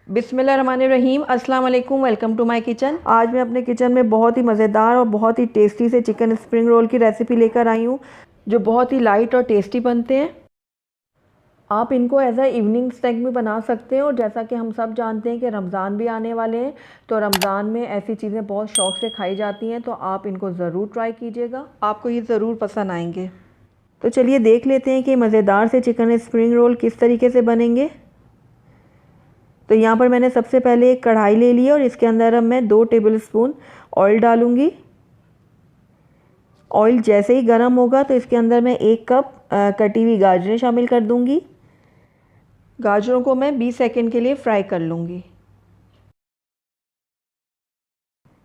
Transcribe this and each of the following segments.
बिस्मिल्लाहिर्रहमानिर्रहीम। अस्सलाम वालेकुम। Welcome to my kitchen. आज मैं अपने किचन में बहुत ही मज़ेदार और बहुत ही टेस्टी से चिकन स्प्रिंग रोल की रेसिपी लेकर आई हूँ, जो बहुत ही लाइट और टेस्टी बनते हैं। आप इनको एज अ इवनिंग स्नैक भी बना सकते हैं। और जैसा कि हम सब जानते हैं कि रमज़ान भी आने वाले हैं, तो रमज़ान में ऐसी चीज़ें बहुत शौक़ से खाई जाती हैं, तो आप इनको ज़रूर ट्राई कीजिएगा, आपको ये ज़रूर पसंद आएंगे। तो चलिए देख लेते हैं कि मज़ेदार से चिकन स्प्रिंग रोल किस तरीके से बनेंगे। तो यहाँ पर मैंने सबसे पहले एक कढ़ाई ले ली और इसके अंदर अब मैं 2 टेबलस्पून ऑयल डालूँगी। ऑयल जैसे ही गर्म होगा तो इसके अंदर मैं 1 कप कटी हुई गाजरें शामिल कर दूँगी। गाजरों को मैं 20 सेकंड के लिए फ्राई कर लूँगी।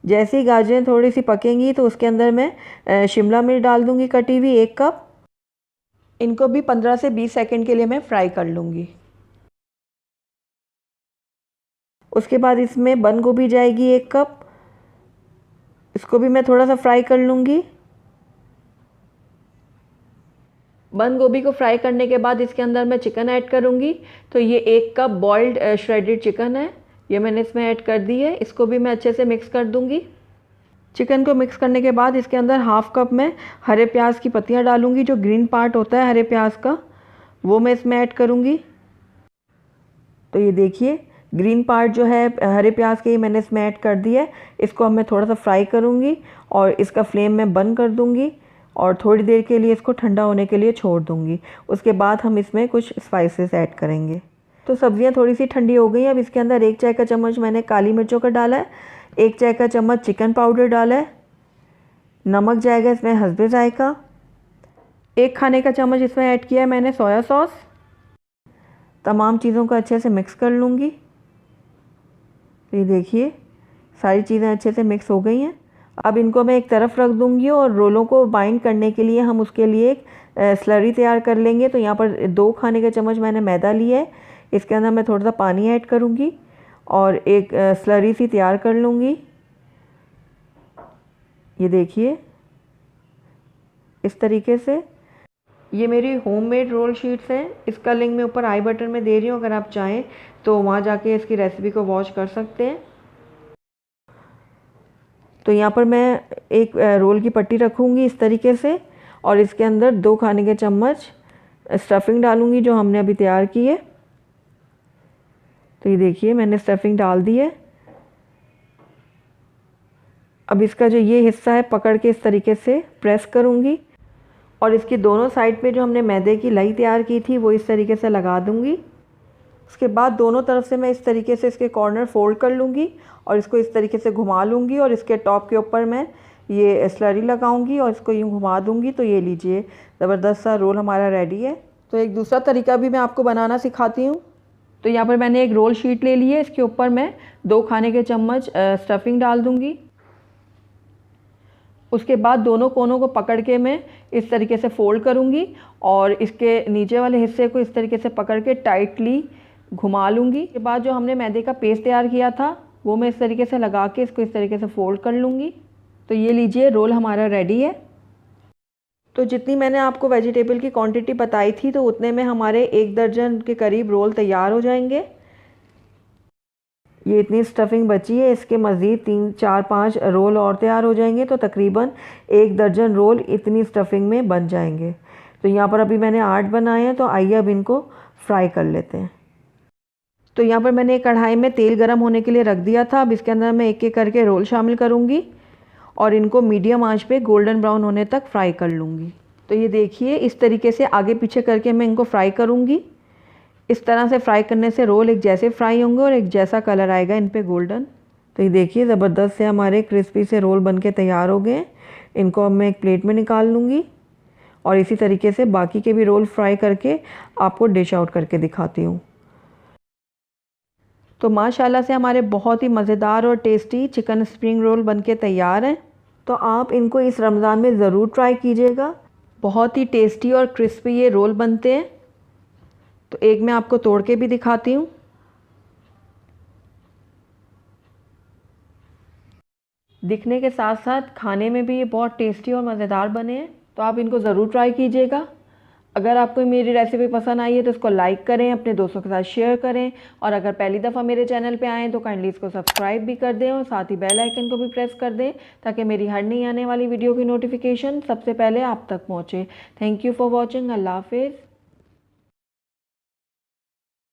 जैसे ही गाजरें थोड़ी सी पकेंगी तो उसके अंदर मैं शिमला मिर्च डाल दूँगी कटी हुई 1 कप। इनको भी 15 से 20 सेकंड के लिए मैं फ्राई कर लूँगी। उसके बाद इसमें बंद गोभी जाएगी 1 कप, इसको भी मैं थोड़ा सा फ्राई कर लूँगी। बंद गोभी को फ्राई करने के बाद इसके अंदर मैं चिकन ऐड करूँगी। तो ये 1 कप बॉइल्ड श्रेडेड चिकन है, ये मैंने इसमें ऐड कर दी है। इसको भी मैं अच्छे से मिक्स कर दूँगी। चिकन को मिक्स करने के बाद इसके अंदर 1/2 कप मैं हरे प्याज की पत्तियाँ डालूँगी। जो ग्रीन पार्ट होता है हरे प्याज का, वो मैं इसमें ऐड करूँगी। तो ये देखिए ग्रीन पार्ट जो है हरे प्याज के, मैंने इसमें ऐड कर दिया है। इसको अब मैं थोड़ा सा फ्राई करूँगी और इसका फ्लेम मैं बंद कर दूँगी और थोड़ी देर के लिए इसको ठंडा होने के लिए छोड़ दूँगी। उसके बाद हम इसमें कुछ स्पाइसेस ऐड करेंगे। तो सब्ज़ियाँ थोड़ी सी ठंडी हो गई। अब इसके अंदर 1 चाय का चम्मच मैंने काली मिर्चों का डाला है, 1 चाय का चम्मच चिकन पाउडर डाला है, नमक जाएगा इसमें हस्बे जायका, 1 खाने का चम्मच इसमें ऐड किया है मैंने सोया सॉस। तमाम चीज़ों को अच्छे से मिक्स कर लूँगी। ये देखिए सारी चीज़ें अच्छे से मिक्स हो गई हैं। अब इनको मैं एक तरफ रख दूँगी और रोलों को बाइंड करने के लिए हम उसके लिए एक स्लरी तैयार कर लेंगे। तो यहाँ पर 2 खाने का चम्मच मैंने मैदा लिया है, इसके अंदर मैं थोड़ा सा पानी ऐड करूँगी और एक स्लरी सी तैयार कर लूँगी। ये देखिए इस तरीके से। ये मेरी होममेड रोल शीट्स हैं, इसका लिंक मैं ऊपर आई बटन में दे रही हूँ, अगर आप चाहें तो वहाँ जाके इसकी रेसिपी को वॉच कर सकते हैं। तो यहाँ पर मैं एक रोल की पट्टी रखूँगी इस तरीके से और इसके अंदर 2 खाने के चम्मच स्टफिंग डालूँगी जो हमने अभी तैयार की है। तो ये देखिए मैंने स्टफिंग डाल दी है। अब इसका जो ये हिस्सा है पकड़ के इस तरीके से प्रेस करूँगी और इसकी दोनों साइड पे जो हमने मैदे की लाई तैयार की थी वो इस तरीके से लगा दूँगी। उसके बाद दोनों तरफ से मैं इस तरीके से इसके कॉर्नर फोल्ड कर लूँगी और इसको इस तरीके से घुमा लूँगी और इसके टॉप के ऊपर मैं ये स्लरी लगाऊँगी और इसको यूँ घुमा दूँगी। तो ये लीजिए ज़बरदस्त सा रोल हमारा रेडी है। तो एक दूसरा तरीका भी मैं आपको बनाना सिखाती हूँ। तो यहाँ पर मैंने एक रोल शीट ले ली है, इसके ऊपर मैं 2 खाने के चम्मच स्टफिंग डाल दूँगी। उसके बाद दोनों कोनों को पकड़ के मैं इस तरीके से फ़ोल्ड करूँगी और इसके नीचे वाले हिस्से को इस तरीके से पकड़ के टाइटली घुमा लूँगी। उसके बाद जो हमने मैदे का पेस्ट तैयार किया था वो मैं इस तरीके से लगा के इसको इस तरीके से फ़ोल्ड कर लूँगी। तो ये लीजिए रोल हमारा रेडी है। तो जितनी मैंने आपको वेजिटेबल की क्वांटिटी बताई थी तो उतने में हमारे 1 दर्जन के करीब रोल तैयार हो जाएंगे। ये इतनी स्टफिंग बची है, इसके मज़ीद 3, 4, 5 रोल और तैयार हो जाएंगे। तो तकरीबन 1 दर्जन रोल इतनी स्टफिंग में बन जाएंगे। तो यहाँ पर अभी मैंने 8 बनाए हैं, तो आइए अब इनको फ्राई कर लेते हैं। तो यहाँ पर मैंने एक कढ़ाई में तेल गरम होने के लिए रख दिया था। अब इसके अंदर मैं एक एक करके रोल शामिल करूँगी और इनको मीडियम आंच पे गोल्डन ब्राउन होने तक फ्राई कर लूँगी। तो ये देखिए इस तरीके से आगे पीछे करके मैं इनको फ्राई करूँगी। इस तरह से फ्राई करने से रोल एक जैसे फ्राई होंगे और एक जैसा कलर आएगा इन पे गोल्डन। तो ये देखिए ज़बरदस्त से हमारे क्रिस्पी से रोल बन के तैयार हो गए। इनको अब मैं एक प्लेट में निकाल लूँगी और इसी तरीके से बाकी के भी रोल फ्राई करके आपको डिश आउट करके दिखाती हूँ। तो माशाल्लाह से हमारे बहुत ही मज़ेदार और टेस्टी चिकन स्प्रिंग रोल बनके तैयार हैं। तो आप इनको इस रमज़ान में ज़रूर ट्राई कीजिएगा। बहुत ही टेस्टी और क्रिस्पी ये रोल बनते हैं। तो एक मैं आपको तोड़ के भी दिखाती हूँ। दिखने के साथ साथ खाने में भी ये बहुत टेस्टी और मज़ेदार बने हैं। तो आप इनको ज़रूर ट्राई कीजिएगा। अगर आपको मेरी रेसिपी पसंद आई है तो इसको लाइक करें, अपने दोस्तों के साथ शेयर करें, और अगर पहली दफ़ा मेरे चैनल पे आएँ तो काइंडली इसको सब्सक्राइब भी कर दें और साथ ही बेल आइकन को भी प्रेस कर दें ताकि मेरी हर नई आने वाली वीडियो की नोटिफिकेशन सबसे पहले आप तक पहुँचे। Thank you for watching. अल्लाह हाफिज़।